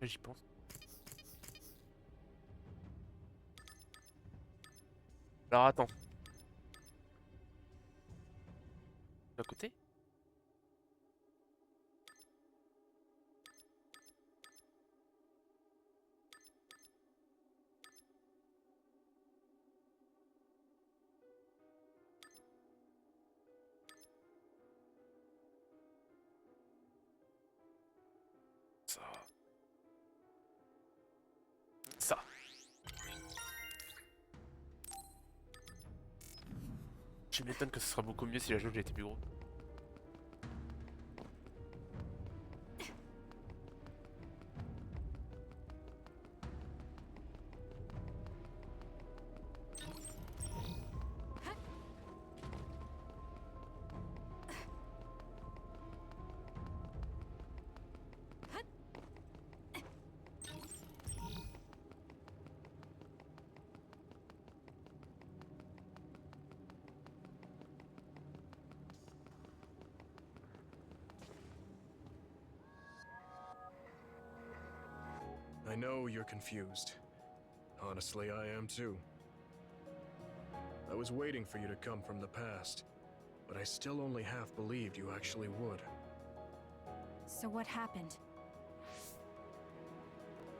J'y pense. Alors attends. De côté? Ça. Ça. Je m'étonne que ce sera beaucoup mieux si la jauge était plus gros. I know you're confused. Honestly, I am too. I was waiting for you to come from the past, but I still only half believed you actually would. So what happened?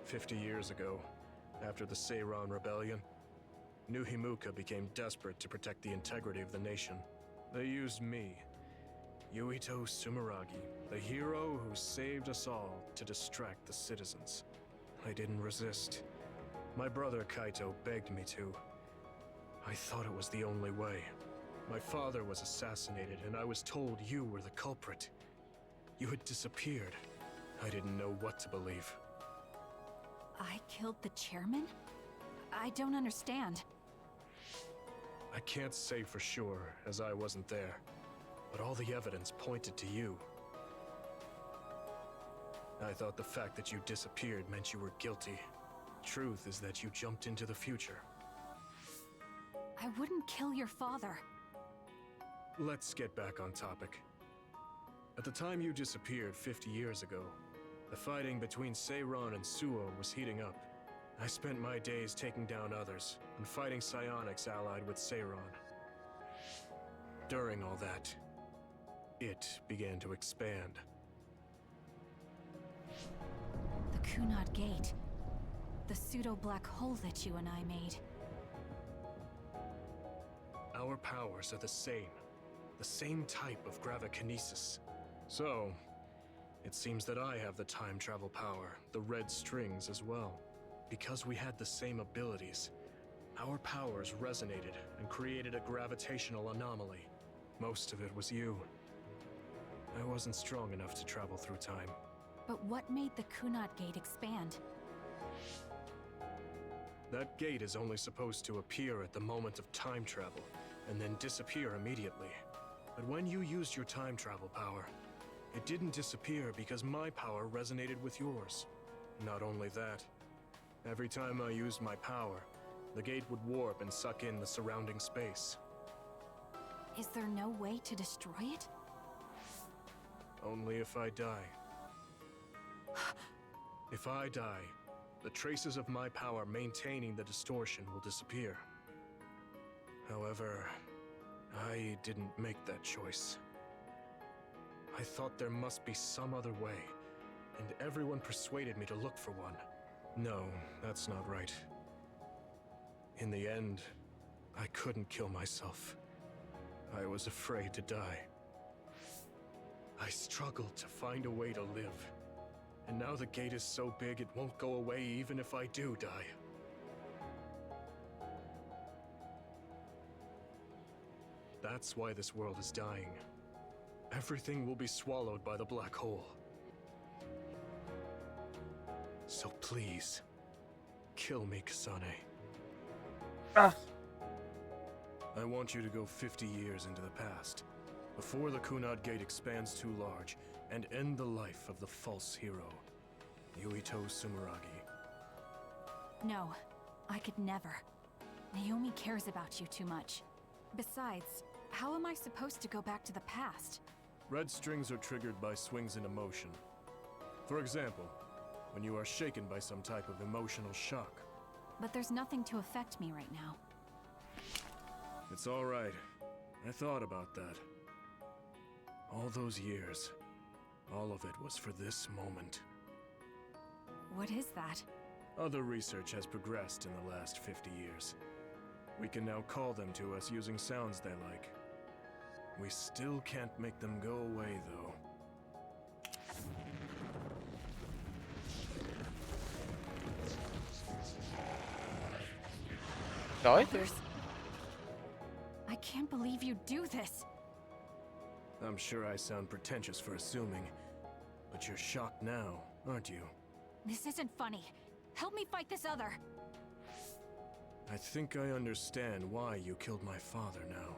50 years ago, after the Seiran Rebellion, New Himuka became desperate to protect the integrity of the nation. They used me, Yuito Sumeragi, the hero who saved us all, to distract the citizens. I didn't resist. My brother Kaito begged me to. I thought it was the only way. My father was assassinated, and I was told you were the culprit. You had disappeared. I didn't know what to believe. I killed the chairman? I don't understand. I can't say for sure, as I wasn't there, but all the evidence pointed to you. I thought the fact that you disappeared meant you were guilty. Truth is that you jumped into the future. I wouldn't kill your father. Let's get back on topic. At the time you disappeared 50 years ago, the fighting between Seiran and Suo was heating up. I spent my days taking down others and fighting psionics allied with Seiran. During all that, it began to expand. The Kunad Gate. The pseudo-black hole that you and I made. Our powers are the same type of gravikinesis. So, it seems that I have the time travel power, the red strings as well. Because we had the same abilities, our powers resonated and created a gravitational anomaly. Most of it was you. I wasn't strong enough to travel through time. But what made the Kunad Gate expand? That gate is only supposed to appear at the moment of time travel, and then disappear immediately. But when you used your time travel power, it didn't disappear because my power resonated with yours. Not only that, every time I used my power, the gate would warp and suck in the surrounding space. Is there no way to destroy it? Only if I die. If I die, the traces of my power maintaining the distortion will disappear. However, I didn't make that choice. I thought there must be some other way, and everyone persuaded me to look for one. No, that's not right. In the end, I couldn't kill myself. I was afraid to die. I struggled to find a way to live. And now the gate is so big it won't go away even if I do die. That's why this world is dying. Everything will be swallowed by the black hole. So please, kill me, Kasane. Ah! I want you to go 50 years into the past, before the Kunad Gate expands too large, and end the life of the false hero, Yuito Sumeragi. No, I could never. Naomi cares about you too much. Besides, how am I supposed to go back to the past? Red strings are triggered by swings in emotion. For example, when you are shaken by some type of emotional shock. But there's nothing to affect me right now. It's all right. I thought about that. All those years, all of it was for this moment. What is that? Other research has progressed in the last 50 years. We can now call them to us using sounds they like. We still can't make them go away, though. Arrête. I can't believe you do this. I'm sure I sound pretentious for assuming, but you're shocked now, aren't you? This isn't funny. Help me fight this other. I think I understand why you killed my father now.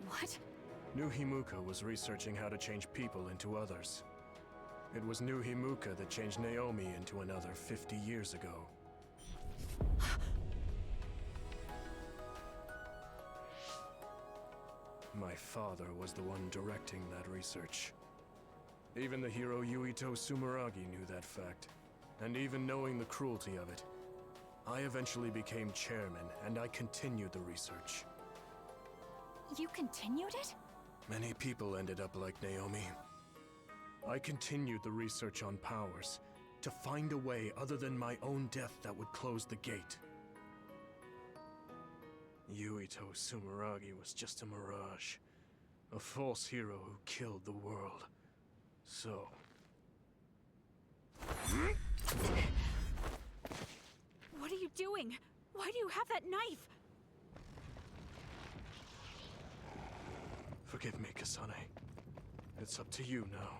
What? New Himuka was researching how to change people into others. It was New Himuka that changed Naomi into another 50 years ago. My father was the one directing that research. Even the hero Yuito Sumeragi knew that fact. And even knowing the cruelty of it, I eventually became chairman, and I continued the research. You continued it? Many people ended up like Naomi. I continued the research on powers, to find a way other than my own death that would close the gate. Yuito Sumeragi was just a mirage. A false hero who killed the world. So... What are you doing? Why do you have that knife? Forgive me, Kasane. It's up to you now.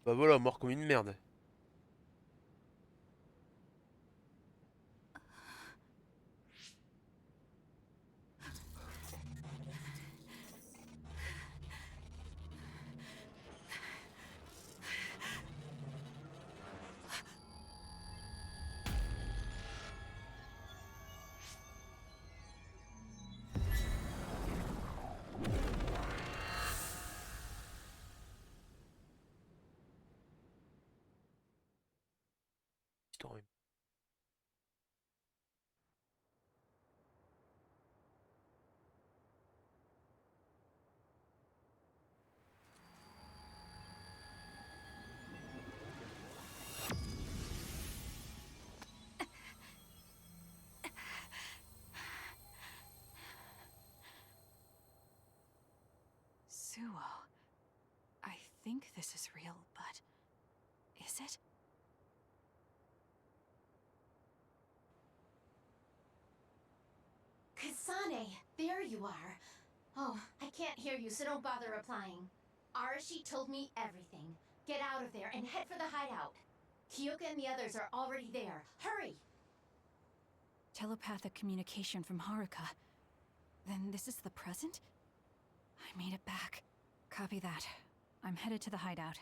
Bah voilà, mort comme une merde. Story. Suo. I think this is real, but... is it? Kasane, there you are. Oh, I can't hear you, so don't bother replying. Arashi told me everything. Get out of there and head for the hideout. Kyoka and the others are already there. Hurry! Telepathic communication from Haruka. Then this is the present? I made it back. Copy that. I'm headed to the hideout.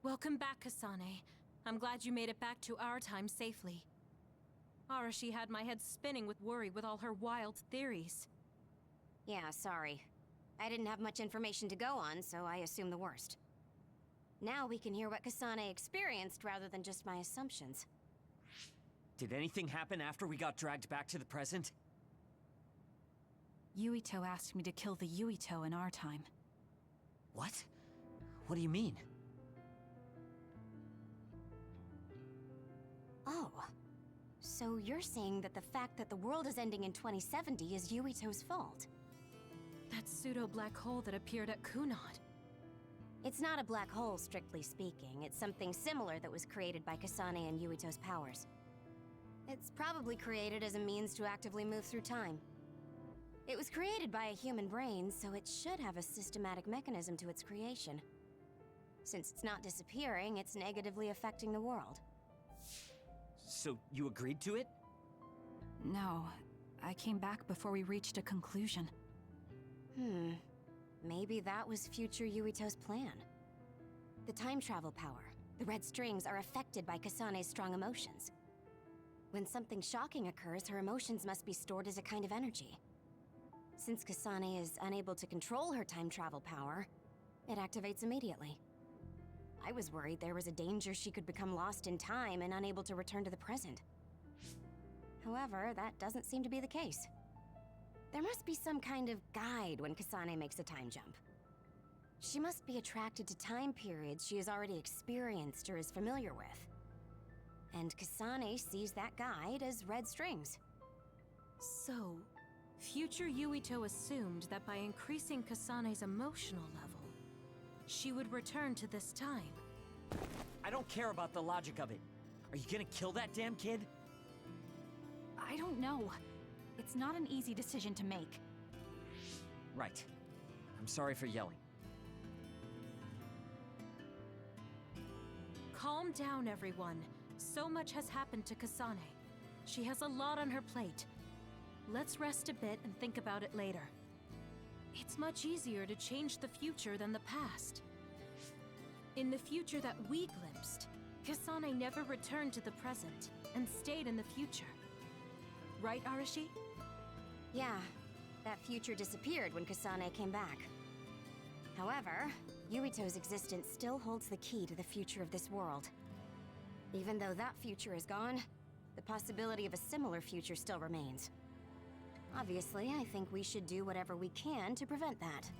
Welcome back, Kasane. I'm glad you made it back to our time safely. Arashi had my head spinning with worry with all her wild theories. Yeah, sorry. I didn't have much information to go on, so I assumed the worst. Now we can hear what Kasane experienced rather than just my assumptions. Did anything happen after we got dragged back to the present? Yuito asked me to kill the Yuito in our time. What? What do you mean? Oh. So you're saying that the fact that the world is ending in 2070 is Yuito's fault? That pseudo-black hole that appeared at Kunad. It's not a black hole, strictly speaking. It's something similar that was created by Kasane and Yuito's powers. It's probably created as a means to actively move through time. It was created by a human brain, so it should have a systematic mechanism to its creation. Since it's not disappearing, it's negatively affecting the world. So you agreed to it? No, I came back before we reached a conclusion. Maybe that was future Yuito's plan. The time travel power, the red strings, are affected by Kasane's strong emotions. When something shocking occurs, her emotions must be stored as a kind of energy. Since Kasane is unable to control her time travel power, it activates immediately. I was worried there was a danger she could become lost in time and unable to return to the present. However, that doesn't seem to be the case. There must be some kind of guide when Kasane makes a time jump. She must be attracted to time periods she has already experienced or is familiar with. And Kasane sees that guide as red strings. So, future Yuito assumed that by increasing Kasane's emotional level, she would return to this time. I don't care about the logic of it. Are you gonna kill that damn kid? I don't know. It's not an easy decision to make. Right. I'm sorry for yelling. Calm down, everyone. So much has happened to Kasane. She has a lot on her plate. Let's rest a bit and think about it later. It's much easier to change the future than the past. In the future that we glimpsed, Kasane never returned to the present and stayed in the future. Right, Arashi? Yeah, that future disappeared when Kasane came back. However, Yuito's existence still holds the key to the future of this world. Even though that future is gone, the possibility of a similar future still remains. Obviously, I think we should do whatever we can to prevent that.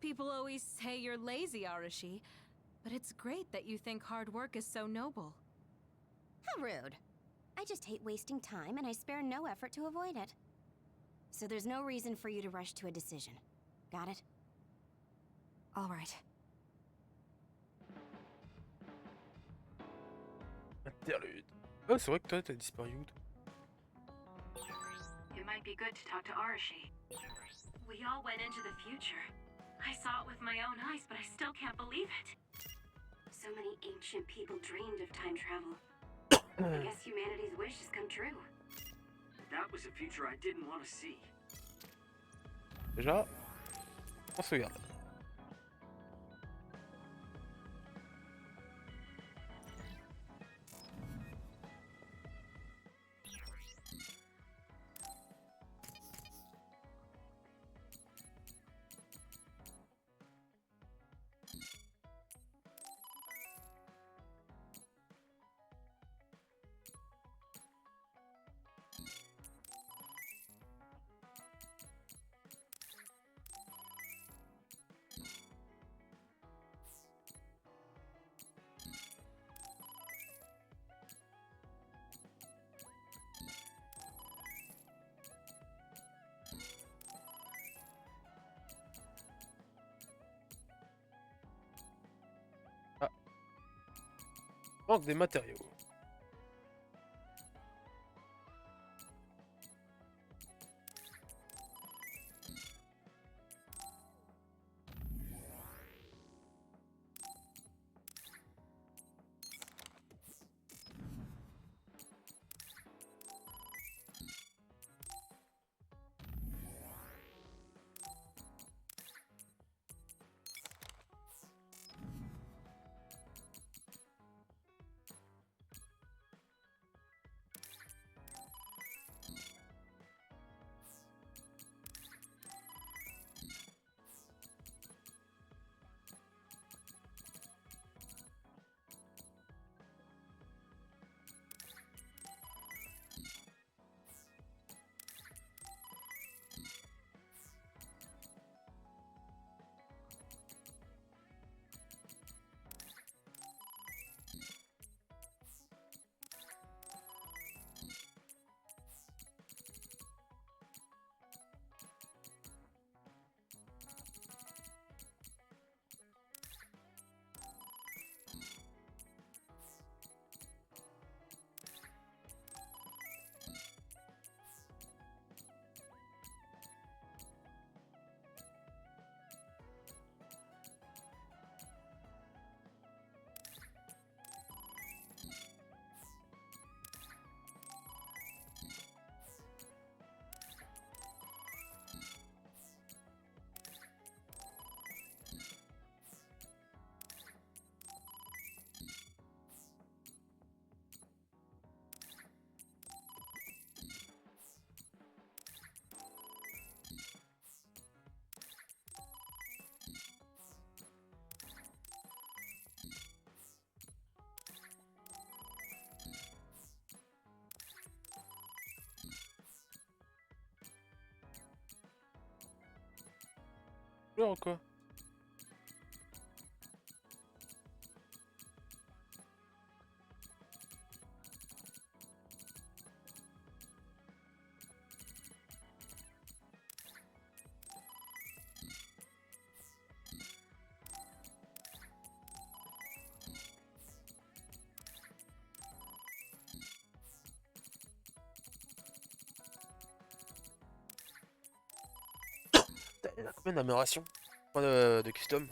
People always say you're lazy, Arashi, but it's great that you think hard work is so noble. How rude. I just hate wasting time and I spare no effort to avoid it. So there's no reason for you to rush to a decision. Got it? All right. Interlude. Oh, c'est vrai que toi, t'as disparu où, toi? It might be good to talk to Arashi. We all went into the future. I saw it with my own eyes, but I still can't believe it. So many ancient people dreamed of time travel. I guess humanity's wish has come true. That was a future I didn't want to see. Déjà, on se regarde. Manque des matériaux. Genre ou quoi? Il y a combien d'améliorations? Point de custom?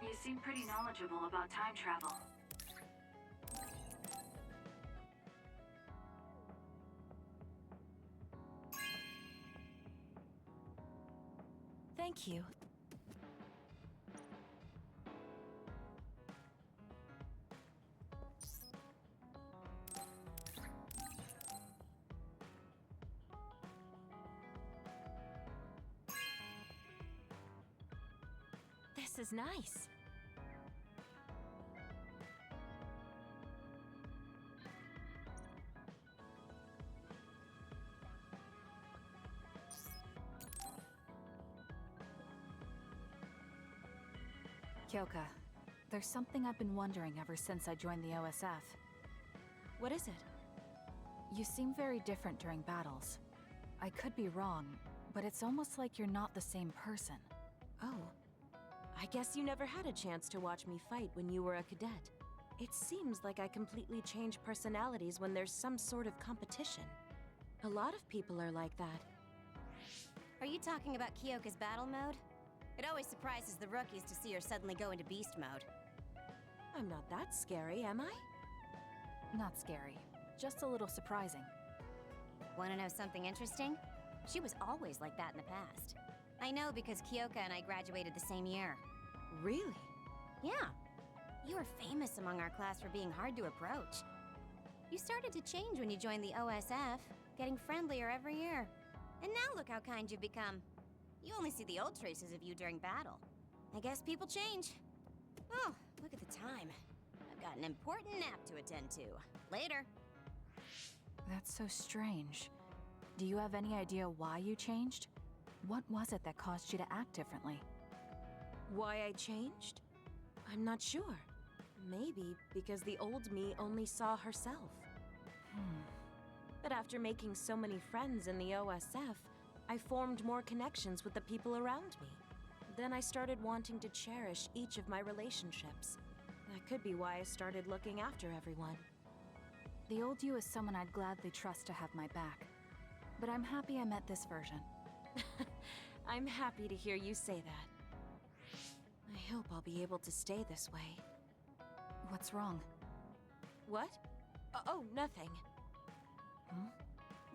You seem pretty knowledgeable about time travel. Thank you. This is nice. Kyoka, there's something I've been wondering ever since I joined the OSF. What is it? You seem very different during battles. I could be wrong, but it's almost like you're not the same person. Oh. I guess you never had a chance to watch me fight when you were a cadet. It seems like I completely change personalities when there's some sort of competition. A lot of people are like that. Are you talking about Kyoka's battle mode? It always surprises the rookies to see her suddenly go into beast mode. I'm not that scary, am I? Not scary, just a little surprising. Wanna know something interesting? She was always like that in the past. I know because Kyoka and I graduated the same year. Really? Yeah. You were famous among our class for being hard to approach. You started to change when you joined the OSF, getting friendlier every year. And now look how kind you've become. You only see the old traces of you during battle. I guess people change. Oh, look at the time. I've got an important nap to attend to. Later. That's so strange. Do you have any idea why you changed? What was it that caused you to act differently? Why I changed? I'm not sure. Maybe because the old me only saw herself. But after making so many friends in the OSF, I formed more connections with the people around me. Then I started wanting to cherish each of my relationships. That could be why I started looking after everyone. The old you is someone I'd gladly trust to have my back. But I'm happy I met this version. I'm happy to hear you say that. I hope I'll be able to stay this way. What's wrong? What? Oh, nothing.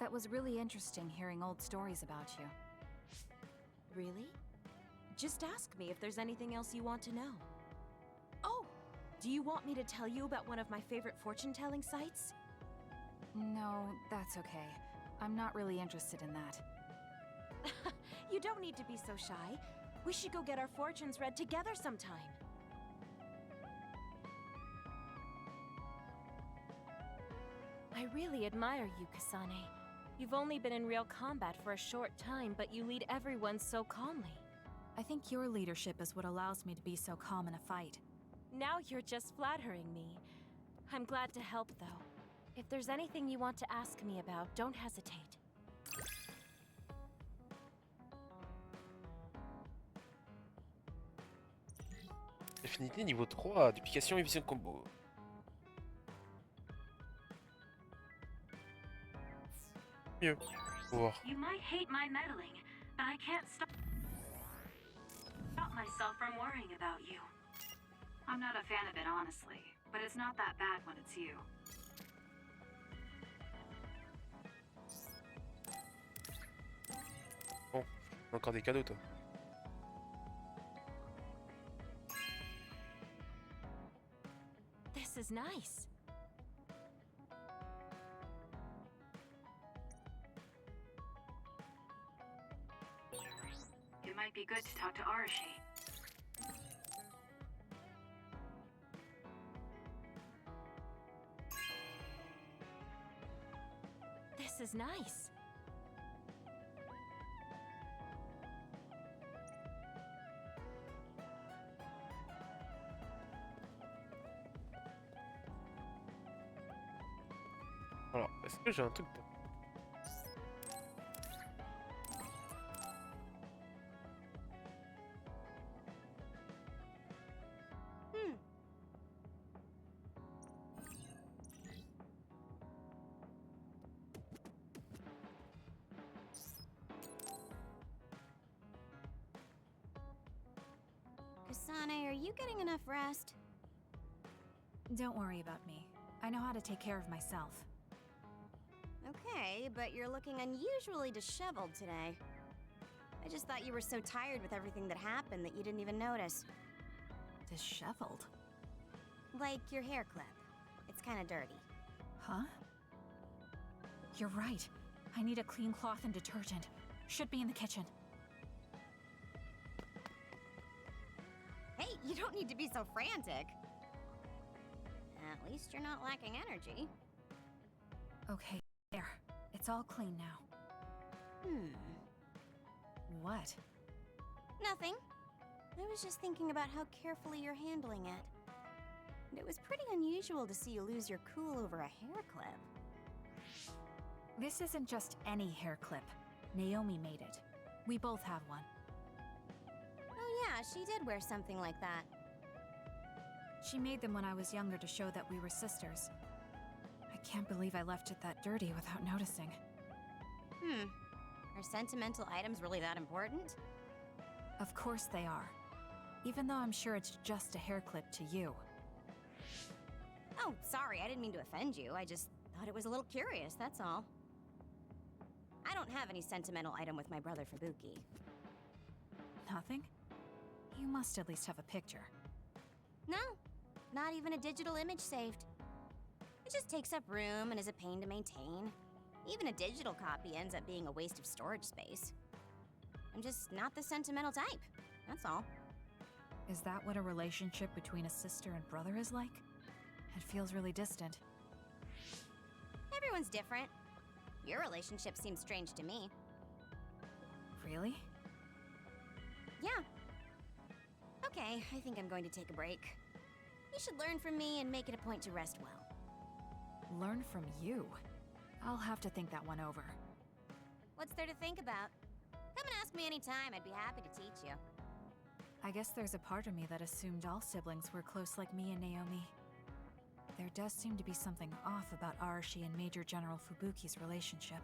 That was really interesting hearing old stories about you. Really? Just ask me if there's anything else you want to know. Oh! Do you want me to tell you about one of my favorite fortune-telling sites? No, that's okay. I'm not really interested in that. You don't need to be so shy. We should go get our fortunes read together sometime. I really admire you, Kasane. You've only been in real combat for a short time, but you lead everyone so calmly. I think your leadership is what allows me to be so calm in a fight. Now you're just flattering me. I'm glad to help, though. If there's anything you want to ask me about, don't hesitate. Affinité niveau 3, duplication et vision combo. Mieux. Faut voir. You might hate my meddling, but I can't stop myself from worrying about you. I'm not a fan of it, honestly, but it's not that bad when it's you. Bon, encore des cadeaux toi. is nice. It might be good to talk to Arashi. This is nice. Alors, est-ce que j'ai un truc pour... Kasane, are you getting enough rest? Don't worry about me. I know how to take care of myself. Okay, but you're looking unusually disheveled today. I just thought you were so tired with everything that happened that you didn't even notice. Disheveled? Like your hair clip. It's kinda dirty. Huh? You're right. I need a clean cloth and detergent. Should be in the kitchen. Hey, you don't need to be so frantic. At least you're not lacking energy. Okay, there. It's all clean now. What? Nothing. I was just thinking about how carefully you're handling it. And it was pretty unusual to see you lose your cool over a hair clip. This isn't just any hair clip. Naomi made it. We both have one. Oh yeah, she did wear something like that. She made them when I was younger to show that we were sisters. I can't believe I left it that dirty without noticing. Are sentimental items really that important? Of course they are. Even though I'm sure it's just a hair clip to you. Oh, sorry, I didn't mean to offend you. I just thought it was a little curious, that's all. I don't have any sentimental item with my brother Fubuki. Nothing? You must at least have a picture. No, not even a digital image saved. It just takes up room and is a pain to maintain. Even a digital copy ends up being a waste of storage space. I'm just not the sentimental type, that's all. Is that what a relationship between a sister and brother is like? It feels really distant. Everyone's different. Your relationship seems strange to me. Really? Yeah. Okay, I think I'm going to take a break. You should learn from me and make it a point to rest well. Learn from you? I'll have to think that one over. What's there to think about? Come and ask me anytime, I'd be happy to teach you. I guess there's a part of me that assumed all siblings were close like me and Naomi. There does seem to be something off about Arashi and Major General Fubuki's relationship.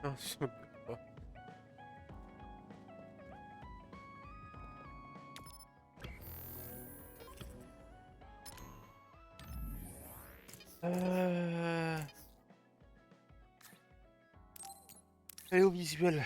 Non, je me peux pas. Allez au visuel.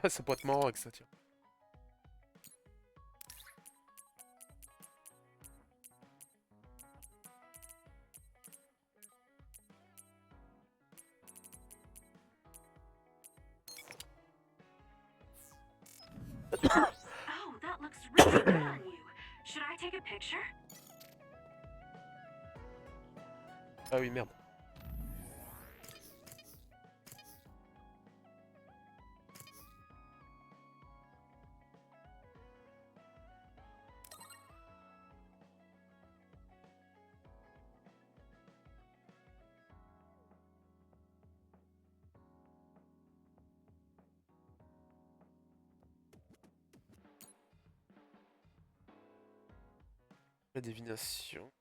Ça pourrait être marrant avec ça, tiens. Oh, that looks I take a picture? Ah oui, merde. La divination.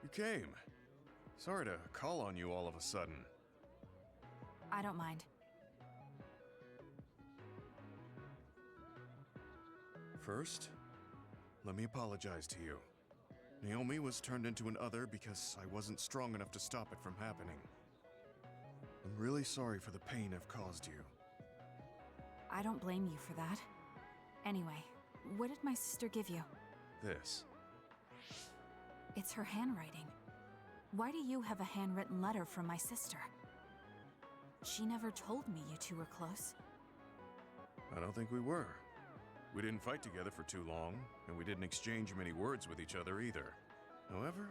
You came. Sorry to call on you all of a sudden. I don't mind. First, let me apologize to you. Naomi was turned into an other because I wasn't strong enough to stop it from happening. I'm really sorry for the pain I've caused you. I don't blame you for that. Anyway, what did my sister give you? This. It's her handwriting. Why do you have a handwritten letter from my sister? She never told me you two were close. I don't think we were. We didn't fight together for too long, and we didn't exchange many words with each other either. However,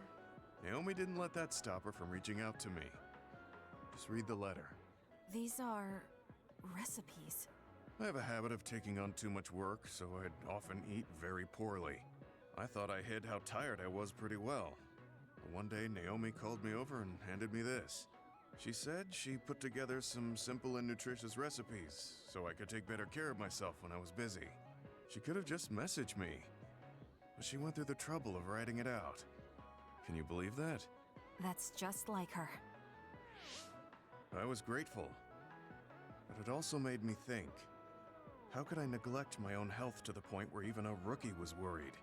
Naomi didn't let that stop her from reaching out to me. Just read the letter. These are recipes. I have a habit of taking on too much work, so I'd often eat very poorly. I thought I hid how tired I was pretty well. But one day, Naomi called me over and handed me this. She said she put together some simple and nutritious recipes so I could take better care of myself when I was busy. She could have just messaged me, but she went through the trouble of writing it out. Can you believe that? That's just like her. I was grateful, but it also made me think. How could I neglect my own health to the point where even a rookie was worried?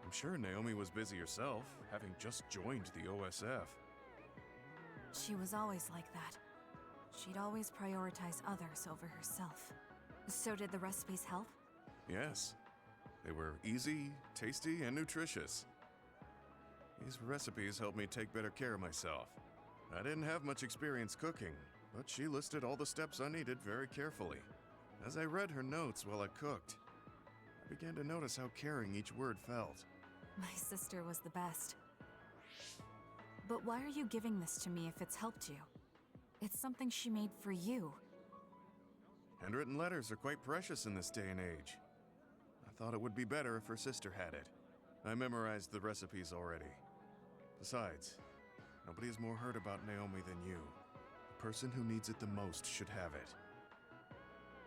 I'm sure Naomi was busy herself, having just joined the OSF. She was always like that. She'd always prioritize others over herself. So did the recipes help? Yes. They were easy, tasty, and nutritious. These recipes helped me take better care of myself. I didn't have much experience cooking, but she listed all the steps I needed very carefully. As I read her notes while I cooked, I began to notice how caring each word felt. My sister was the best. But why are you giving this to me if it's helped you? It's something she made for you. Handwritten letters are quite precious in this day and age. I thought it would be better if her sister had it. I memorized the recipes already. Besides, nobody has more heard about Naomi than you. The person who needs it the most should have it.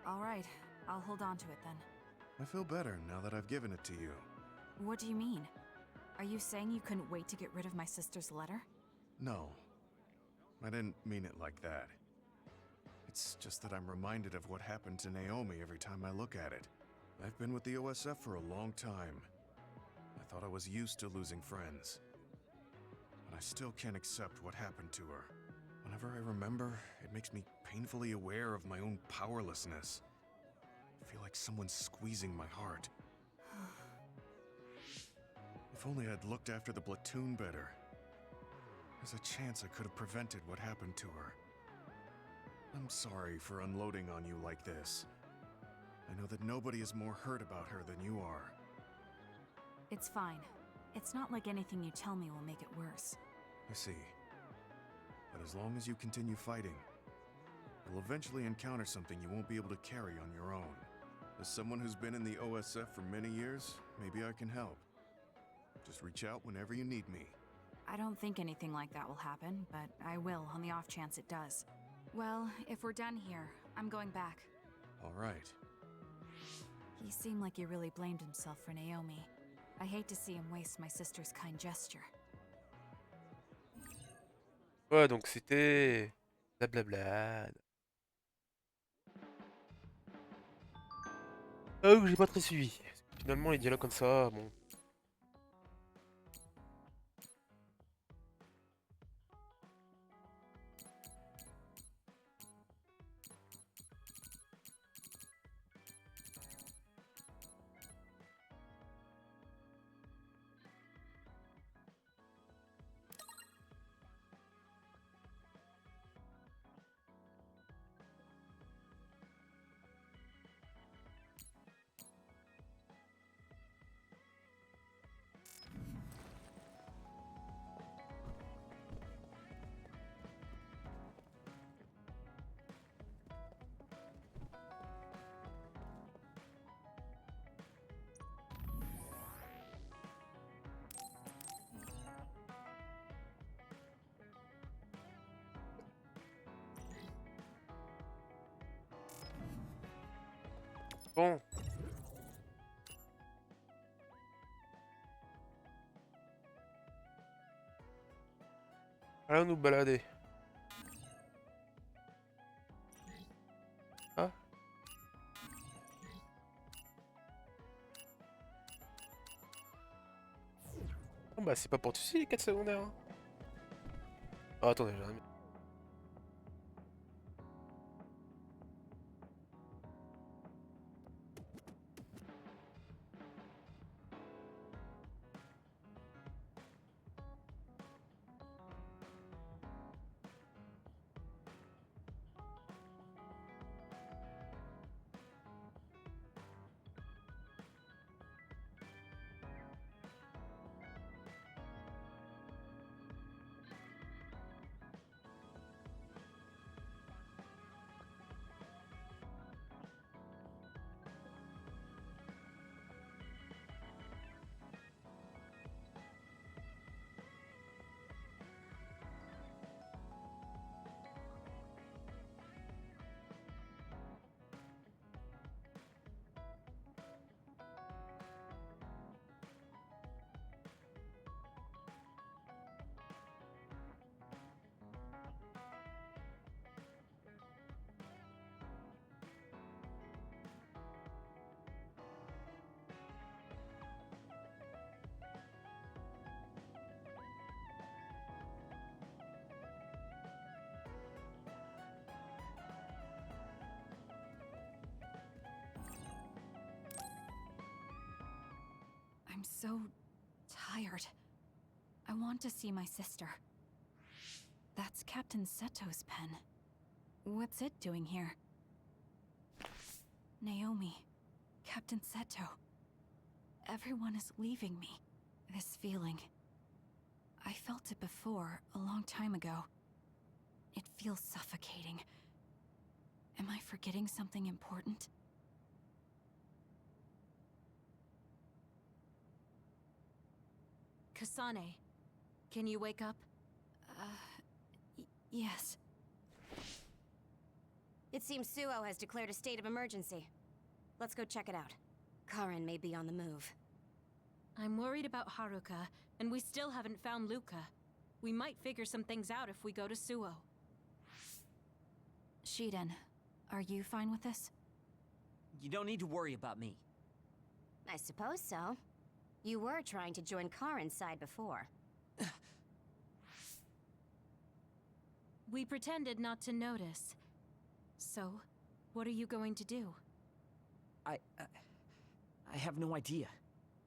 All right, I'll hold on to it then. I feel better now that I've given it to you. What do you mean? Are you saying you couldn't wait to get rid of my sister's letter? No. I didn't mean it like that. It's just that I'm reminded of what happened to Naomi every time I look at it. I've been with the OSF for a long time. I thought I was used to losing friends. But I still can't accept what happened to her. Whenever I remember, it makes me painfully aware of my own powerlessness. I feel like someone's squeezing my heart. If only I'd looked after the platoon better. There's a chance I could have prevented what happened to her. I'm sorry for unloading on you like this. I know that nobody is more hurt about her than you are. It's fine. It's not like anything you tell me will make it worse. I see. But as long as you continue fighting, you'll eventually encounter something you won't be able to carry on your own. As someone who's been in the OSF for many years, maybe I can help. Just reach out whenever you need me. I don't think anything like that will happen, but I will on the off chance it does. Well, if we're done here, I'm going back. All right. He seemed like he really blamed himself for Naomi. I hate to see him waste my sister's kind gesture. Ouais, donc c'était... Blablabla. Ah oui, j'ai pas très suivi. Finalement, les dialogues comme ça, bon... Bon. Allons nous balader. Ah. Bon bah c'est pas pour tout de suite les quêtes secondaires. Hein. Ah, attendez, j'ai un... I'm so tired. I want to see my sister. That's Captain Seto's pen. What's it doing here? Naomi, Captain Seto. Everyone is leaving me. This feeling. I felt it before, a long time ago. It feels suffocating. Am I forgetting something important? Kasane, can you wake up? Yes. It seems Suo has declared a state of emergency. Let's go check it out. Karin may be on the move. I'm worried about Haruka, and we still haven't found Luca. We might figure some things out if we go to Suo. Shiden, are you fine with this? You don't need to worry about me. I suppose so. You were trying to join Karin's side before. We pretended not to notice. So, what are you going to do? I have no idea.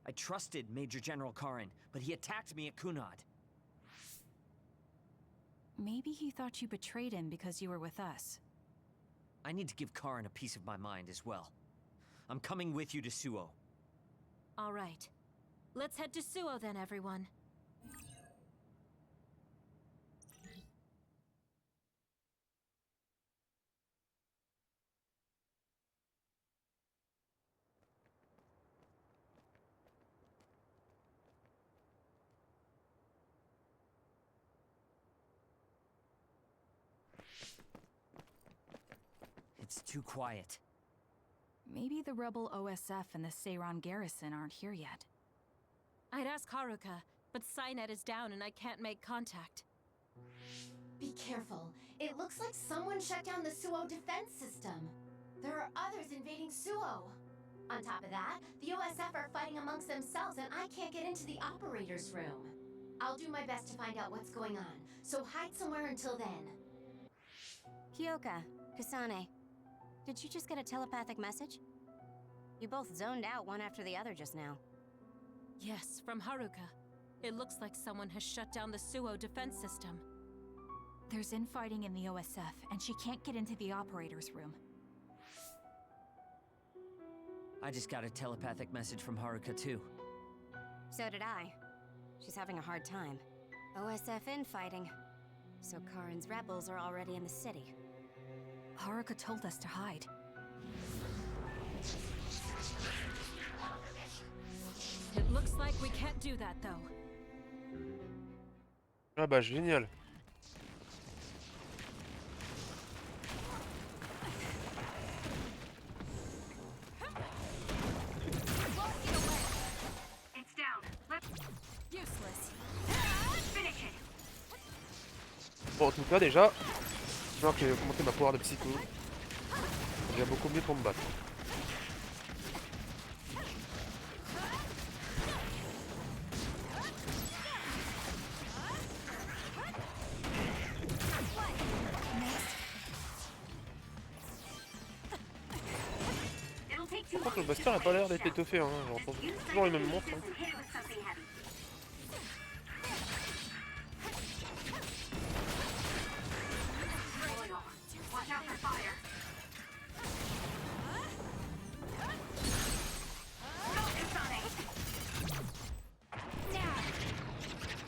I trusted Major General Karin, but he attacked me at Kunad. Maybe he thought you betrayed him because you were with us. I need to give Karin a piece of my mind as well. I'm coming with you to Suo. All right. Let's head to Suo then, everyone. It's too quiet. Maybe the rebel OSF and the Seiran garrison aren't here yet. I'd ask Haruka, but Cynet is down and I can't make contact. Be careful. It looks like someone shut down the Suo defense system. There are others invading Suo. On top of that, the OSF are fighting amongst themselves and I can't get into the operator's room. I'll do my best to find out what's going on, so hide somewhere until then. Kyoka, Kasane, did you just get a telepathic message? You both zoned out one after the other just now. Yes, from Haruka. It looks like someone has shut down the Suo defense system. There's infighting in the OSF, and she can't get into the operator's room. I just got a telepathic message from Haruka too. So did I. She's having a hard time. OSF infighting. So Karin's rebels are already in the city. Haruka told us to hide. It looks like we can't do that though. Ah bah génial. It's down. Let's Useless. finish it. Bon, en tout cas, déjà, je vois que j'ai augmenté ma pouvoir de psycho. C'est déjà beaucoup mieux pour me battre. It'll take too Par contre, le long Buster to a pas find l'air a d'être shaft. étoffé, hein. J'en Just trouve use toujours les the mêmes monstres. pieces Hein. and hit it with something heavy. Royal, watch out for fire. Go, Kasane.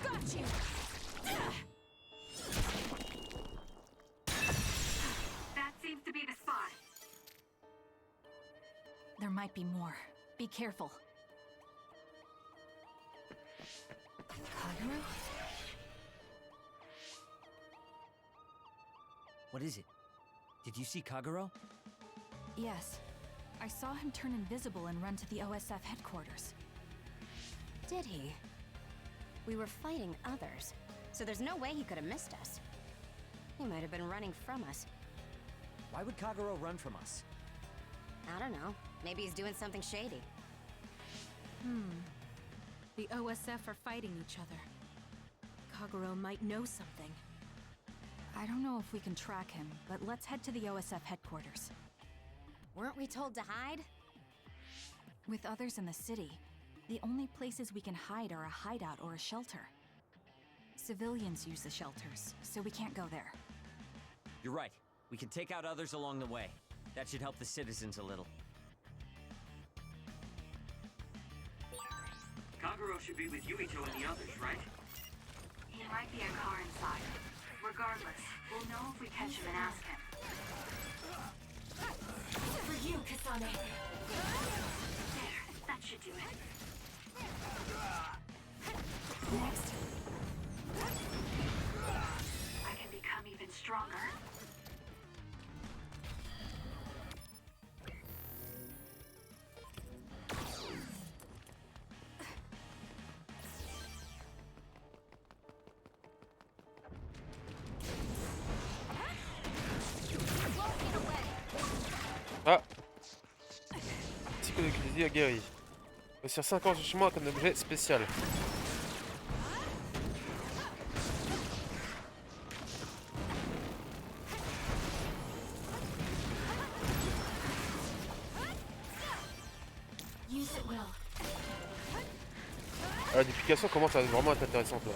Got you! That seems to be the spot. There might be more. Be careful. Kagero? What is it? Did you see Kagero? Yes. I saw him turn invisible and run to the OSF headquarters. Did he? We were fighting others, so there's no way he could have missed us. He might have been running from us. Why would Kagero run from us? I don't know. Maybe he's doing something shady. The OSF are fighting each other. Kagero might know something. I don't know if we can track him, but let's head to the OSF headquarters. Weren't we told to hide? With others in the city, the only places we can hide are a hideout or a shelter. Civilians use the shelters, so we can't go there. You're right. We can take out others along the way. That should help the citizens a little. Kagero should be with Yuito and the others, right? He might be a car inside. Regardless, we'll know if we catch him and ask him. For you, Kasane. There, that should do it. Next. I can become even stronger. Ah, psychokinésie aguerrie. Réussir 5 ans chez moi comme objet spécial. Use it well. Ah, la duplication commence à vraiment être intéressante là.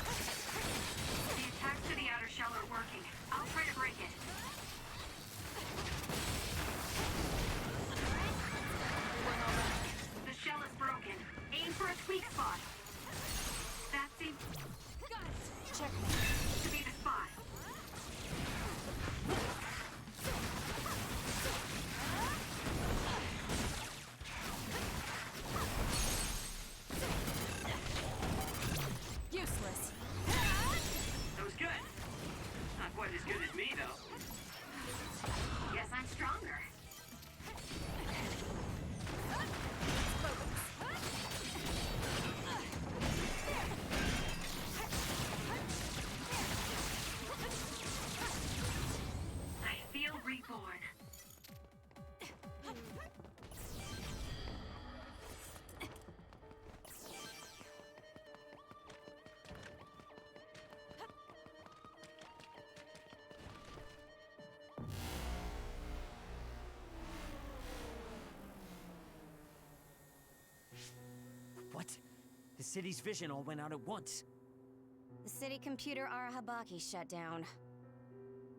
The attacks to the outer shell are working. I'll try to break it. quite as good as me, though. Guess I'm stronger. I feel reborn. What? The city's vision all went out at once. The city computer Arahabaki shut down.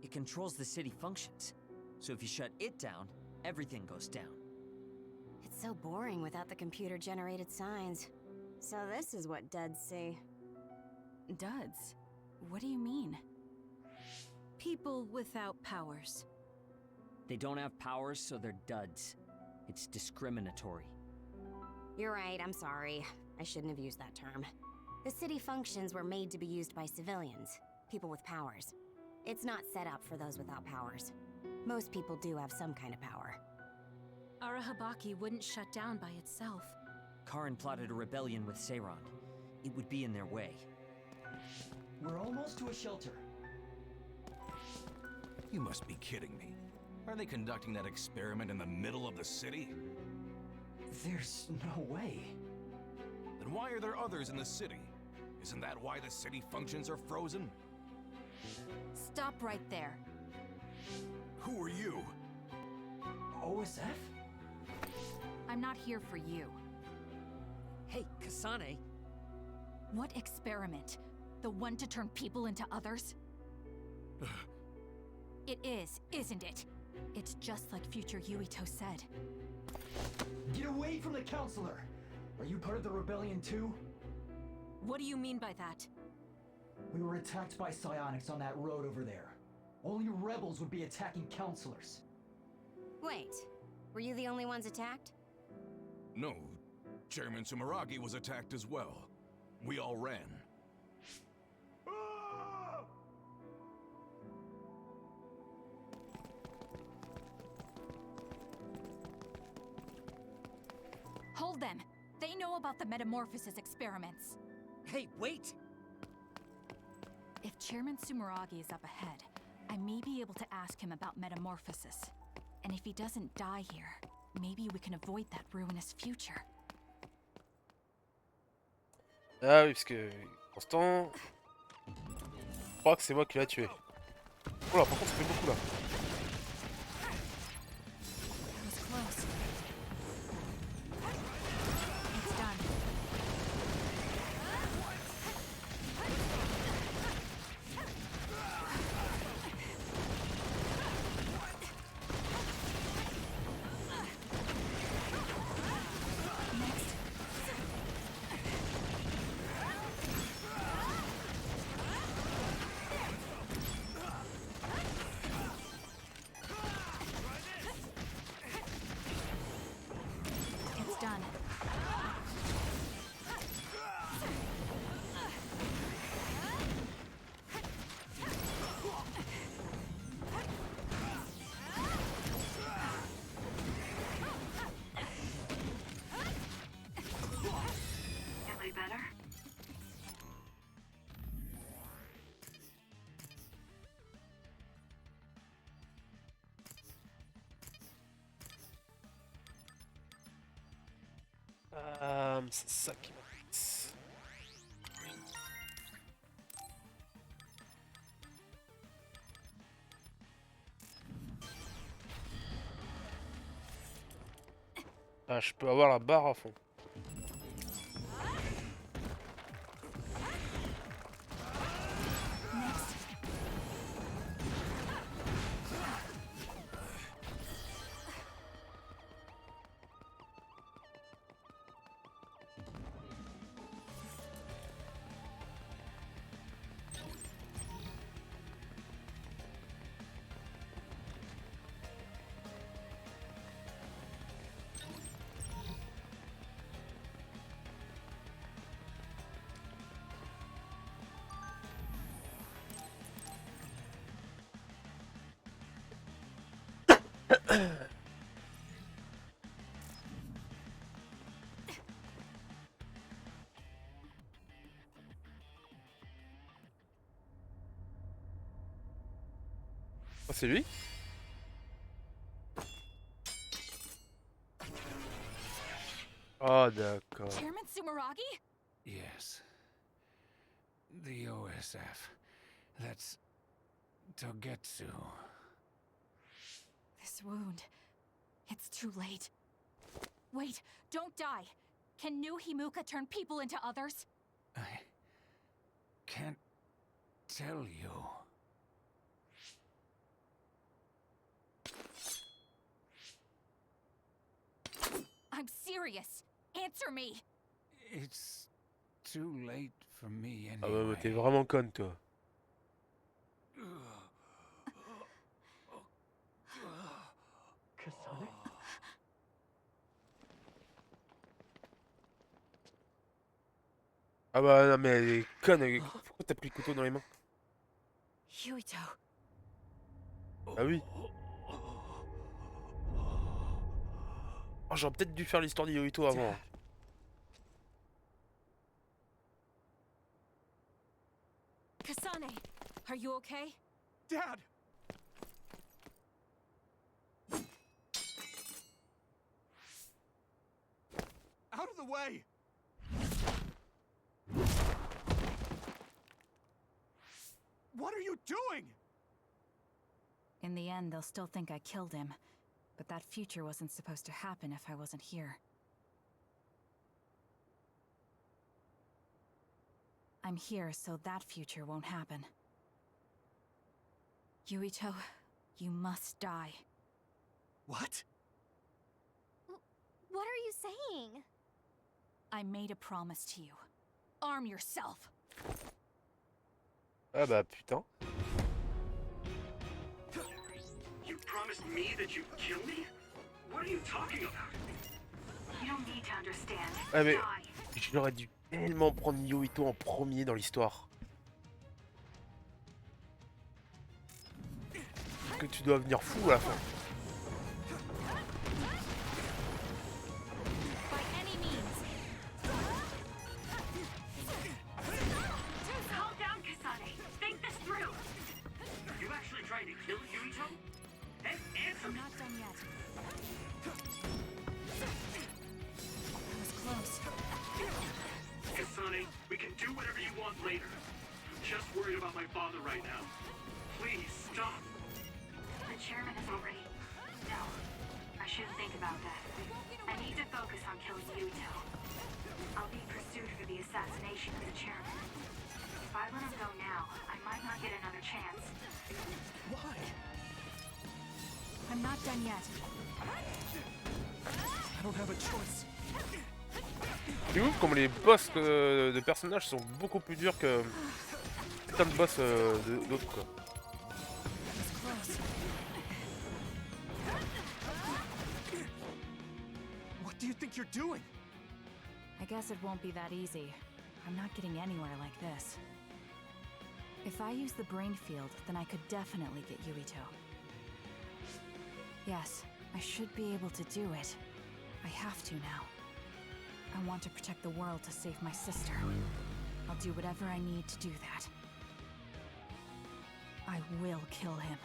It controls the city functions. So if you shut it down, everything goes down. It's so boring without the computer-generated signs. So this is what duds see. Duds? What do you mean? People without powers. They don't have powers, so they're duds. It's discriminatory. You're right, I'm sorry. I shouldn't have used that term. The city functions were made to be used by civilians, people with powers. It's not set up for those without powers. Most people do have some kind of power. Arahabaki wouldn't shut down by itself. Karin plotted a rebellion with Seiron. It would be in their way. We're almost to a shelter. You must be kidding me. Are they conducting that experiment in the middle of the city? There's no way. Then why are there others in the city? Isn't that why the city functions are frozen? Stop right there. Who are you? OSF? I'm not here for you. Hey, Kasane! What experiment? The one to turn people into others? It is, isn't it? It's just like future Yuito said. Get away from the counselor! Are you part of the rebellion too? What do you mean by that? We were attacked by psionics on that road over there. Only rebels would be attacking counselors. Wait, were you the only ones attacked? No. Chairman Sumeragi was attacked as well. We all ran. Hold them! They know about the metamorphosis experiments. Hey, wait! If Chairman Sumeragi is up ahead, I may be able to ask him about metamorphosis. And if he doesn't die here, maybe we can avoid that ruinous future. Ah oui, parce que... Pour l'instant... Je crois que c'est moi qui l'ai tué. Oh là, par contre ça fait beaucoup là. That was close. It's done. It's done. Am I better? C'est ça qui m'embête. Ah, je peux avoir la barre à fond. Next. Oh, c'est lui? Oh, d'accord. Chairman Sumeragi? Yes. The OSF. That's Togetsu. This wound. It's too late. Wait, don't die. Can new Himuka turn people into others? I can't tell you. I'm serious. Answer me. It's too late for me Ah ouais, anyway. t'es vraiment conne, toi. Kasane? Ah bah non, mais elle est conne. Pourquoi t'as pris le couteau dans les mains? Yuito. Ah oui. Oh, j'aurais peut-être dû faire l'histoire d'Yoito avant. Kasane, are you okay? Dad! Out of the way! What are you doing? In the end, they'll still think I killed him. But that future wasn't supposed to happen if I wasn't here. I'm here so that future won't happen. Yuito, you must die. What? What are you saying? I made a promise to you. Arm yourself. Ah bah putain. You promised me that you'd kill me? What are you talking about? You don't need to understand. Ah mais Die. j'aurais dû tellement prendre Yoito en premier dans l'histoire. Que tu dois venir fou à la fin. By any means. Calm down, Kasane. Think this through. You actually trying to kill Yuito? Hey, answer I'm me! not done yet. That was close. Kasane, we can do whatever you want later. I'm just worried about my father right now. Please, stop. The chairman is already... No. I shouldn't think about that. I need to focus on killing Yuito. I'll be pursued for the assassination of the chairman. If I let him go now, I might not get another chance. Why? I'm not done yet. I don't have a choice. C'est ouf comme les boss de personnages sont beaucoup plus durs que putain de boss d'autres quoi. That was close. What do you think you're doing? I guess it won't be that easy. I'm not getting anywhere like this. If I use the brain field, then I could definitely get Yuito. Yes, I should be able to do it. I have to now. I want to protect the world to save my sister. I'll do whatever I need to do that. I will kill him.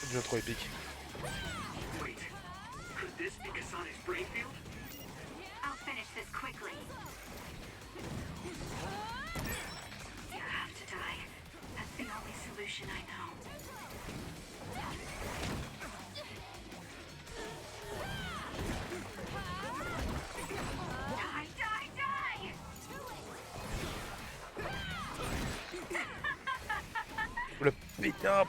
Ça devient trop épique. Wait, this be Kasane's brain field? I'll finish this quickly. You have to die. That's the only solution I know. Die, die, die! Le pétard.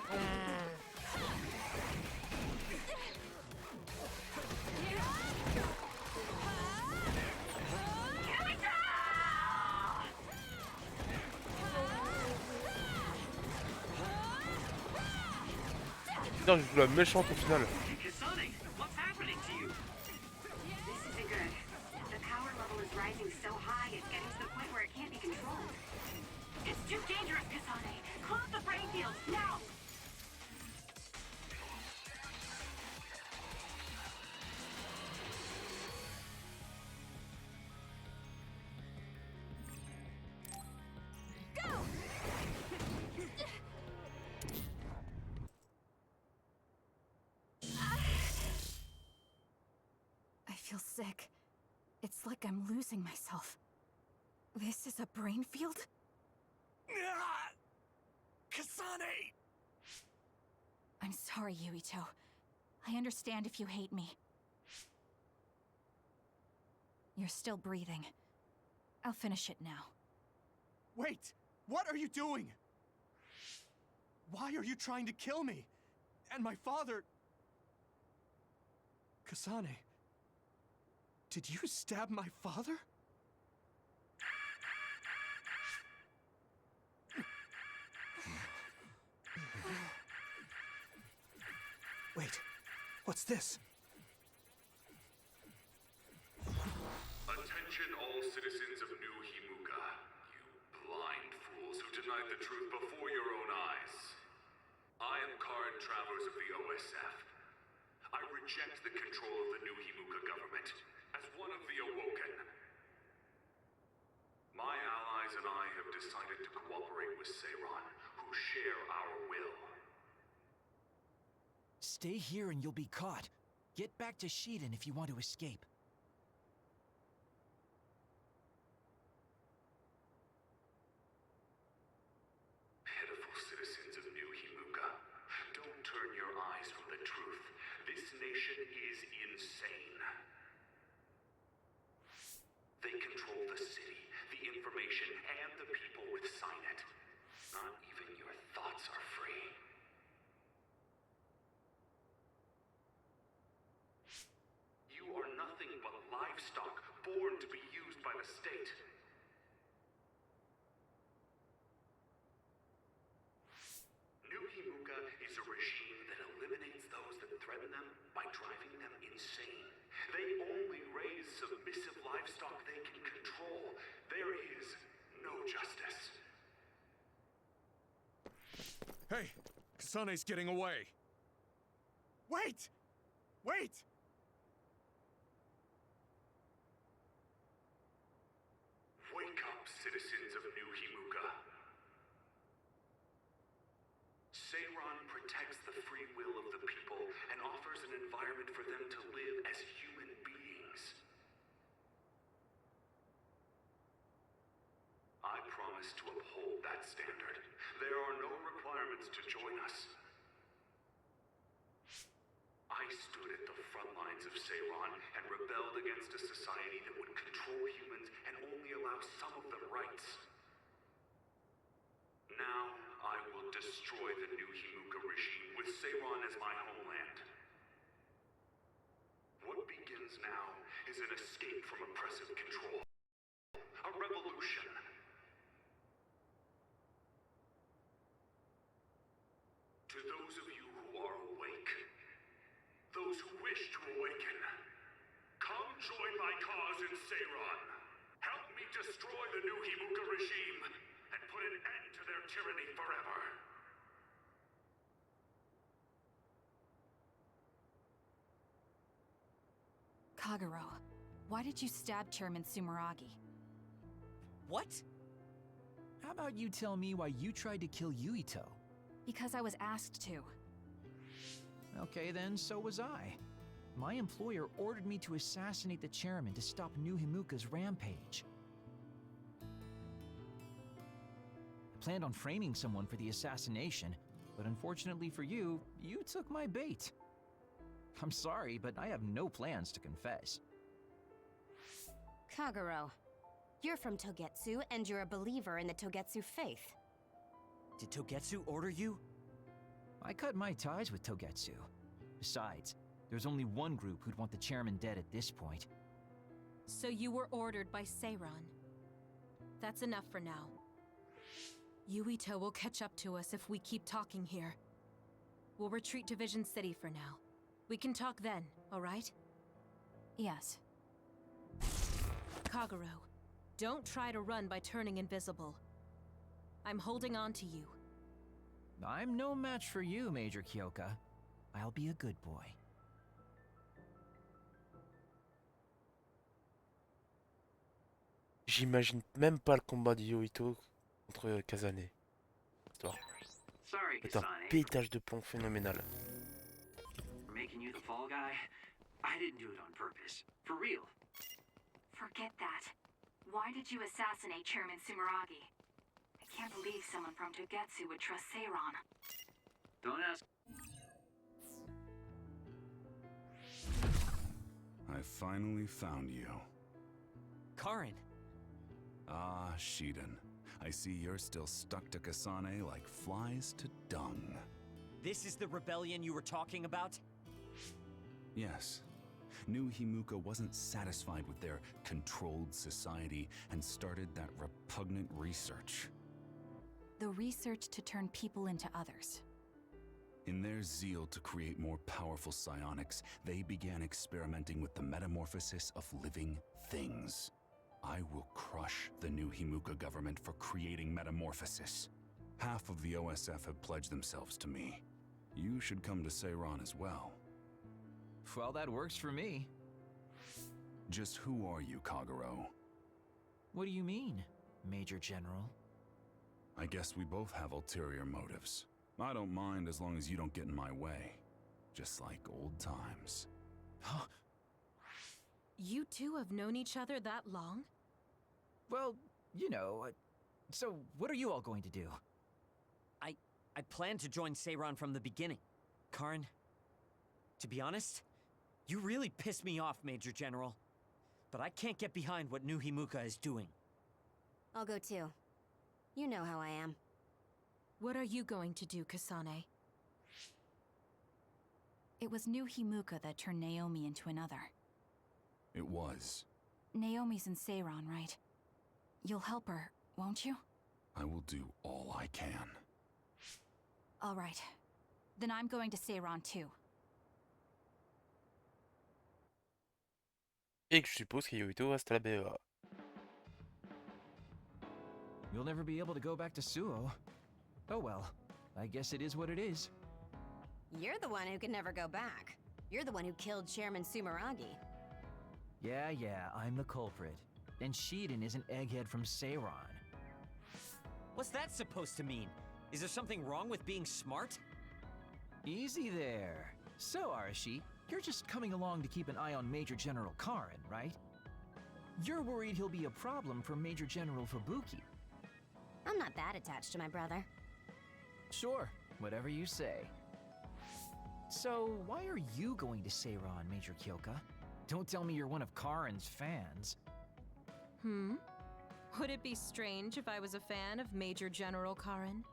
Putain, je joue la méchante au final. Kasane, what's happening to you? This isn't good. The power level is rising so high, it's getting to the point where it can't be controlled. It's too dangerous, Kasane. Close the brain field, now! I feel sick. It's like I'm losing myself. This is a brain field? Kasane! I'm sorry, Yuito. I understand if you hate me. You're still breathing. I'll finish it now. Wait! What are you doing? Why are you trying to kill me? And my father... Kasane... Did you stab my father? Wait, what's this? Attention all citizens of New Himuka, you blind fools who denied the truth before your own eyes. I am current travelers of the OSF. I reject the control of the New Himuka government as one of the Awoken. My allies and I have decided to cooperate with Seiran, who share our will. Stay here and you'll be caught. Get back to Shiden if you want to escape. Pitiful citizens of New Himuka, don't turn your eyes from the truth. This nation is insane. They control the city, the information, and the people with Signet. Not even your thoughts are free. You are nothing but livestock, born to be used by the state. New Himuka is a regime that eliminates those that threaten them by driving them insane. They only raise submissive livestock they can control. There is no justice. Hey! Kasane's getting away! Wait! Wait! Wake up, citizens of New Himuka. Seiran protects the free will of the people and offers an environment for them to live as human beings. I promise to uphold that standard. There are no requirements to join us. I stood at the front lines of Seiran and rebelled against a society that would control humans and only allow some of them rights. Now, I will destroy the New Himuka regime with Seiran as my homeland. What begins now is an escape from oppressive control. A revolution. To those of you who are awake, those who wish to awaken, come join my cause in Seiran. Help me destroy the New Himuka regime and put an end to their tyranny forever. Kagero, why did you stab Chairman Sumeragi? What? How about you tell me why you tried to kill Because I was asked to. Okay then, so was I. My employer ordered me to assassinate the chairman to stop New Himuka's rampage. I planned on framing someone for the assassination, but unfortunately for you, you took my bait. I'm sorry, but I have no plans to confess. Kagero, you're from Togetsu, and you're a believer in the Togetsu faith. Did Togetsu order you? I cut my ties with Togetsu. Besides, there's only one group who'd want the chairman dead at this point. So you were ordered by Seiran. That's enough for now. Yuito will catch up to us if we keep talking here. We'll retreat to Vision City for now. We can talk then, alright? Yes. Kagero, don't try to run by turning invisible. I'm holding on to you. I'm no match for you, Major Kyoka. I'll be a good boy. J'imagine même pas le combat de Yuito contre Kazane. Sorry, C'est un Kasane. pétage de plomb phénoménal. For making you the fall guy, I didn't do it on purpose. For real. Forget that. Why did you assassinate Chairman Sumeragi? I can't believe someone from Togetsu would trust Seiran. Don't ask. I finally found you. Karin! Ah, Shiden. I see you're still stuck to Kasane like flies to dung. This is the rebellion you were talking about? Yes. New Himuka wasn't satisfied with their controlled society and started that repugnant research. The research to turn people into others. In their zeal to create more powerful psionics, they began experimenting with the metamorphosis of living things. I will crush the New Himuka government for creating metamorphosis. Half of the OSF have pledged themselves to me. You should come to Seiran as well. Well, that works for me. Just who are you, Kagero? What do you mean, Major General? I guess we both have ulterior motives. I don't mind as long as you don't get in my way. Just like old times. You two have known each other that long? Well, you know, so what are you all going to do? I planned to join Seiran from the beginning. Karin, to be honest, you really pissed me off, Major General. But I can't get behind what New Himuka is doing. I'll go too. You know how I am. What are you going to do, Kasane? It was New Himuka that turned Naomi into another. It was. Naomi's in Seiran, right? You'll help her, won't you? I will do all I can. All right. Then I'm going to Seiran too. Et que je suppose que Yuito reste à la BEA. You'll never be able to go back to Suo. Oh well, I guess it is what it is. You're the one who can never go back. You're the one who killed Chairman Sumeragi. Yeah, I'm the culprit. And Shiden is an egghead from Seiran. What's that supposed to mean? Is there something wrong with being smart? Easy there. So, Arashi, you're just coming along to keep an eye on Major General Karin, right? You're worried he'll be a problem for Major General Fubuki. I'm not that attached to my brother. Sure, whatever you say. So, why are you going to Seiran, Major Kyoka? Don't tell me you're one of Karin's fans. Would it be strange if I was a fan of Major General Karin?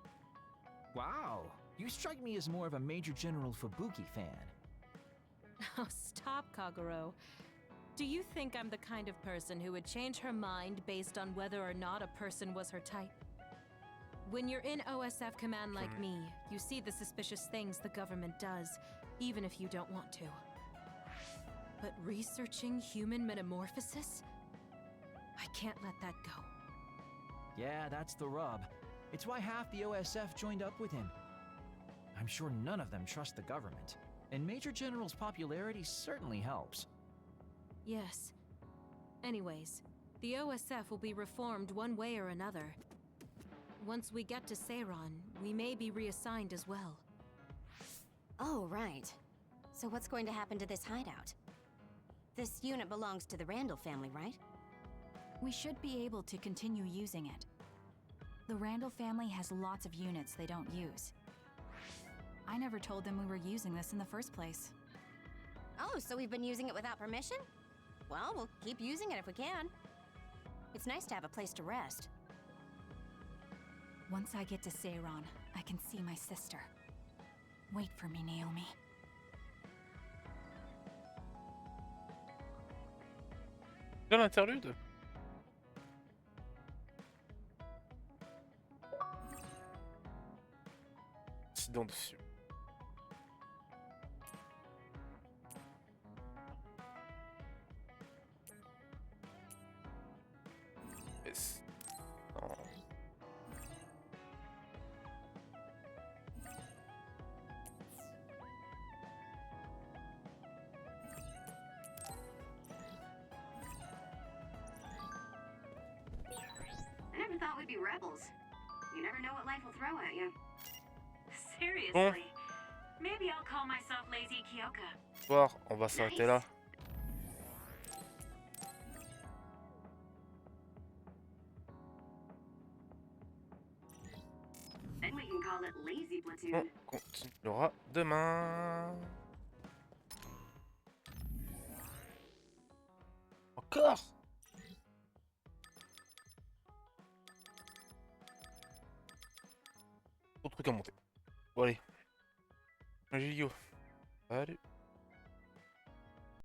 Wow, you strike me as more of a Major General Fubuki fan. Oh, stop, Kagero. Do you think I'm the kind of person who would change her mind based on whether or not a person was her type? When you're in OSF command like me, you see the suspicious things the government does, even if you don't want to. But researching human metamorphosis? I can't let that go. Yeah, that's the rub. It's why half the OSF joined up with him. I'm sure none of them trust the government, and Major General's popularity certainly helps. Yes. Anyways, the OSF will be reformed one way or another. Once we get to Seiran, we may be reassigned as well. Oh, right. So what's going to happen to this hideout? This unit belongs to the Randall family, right? We should be able to continue using it. The Randall family has lots of units they don't use. I never told them we were using this in the first place. Oh, so we've been using it without permission? Well, we'll keep using it if we can. It's nice to have a place to rest. Once I get to Seiron, I can see my sister. Wait for me, Naomi. Bien l'interlude. Incident dessus. Yes. Non. I never thought we'd be rebels. You never know what life will throw at you. Seriously. Bon. Maybe I'll call myself Lazy Kyoka. Soir, on va s'arrêter là. Then we can call it Lazy On Platoon. continuera demain. Encore? Trop de trucs à monter. Bon allez. Gilio. Allez.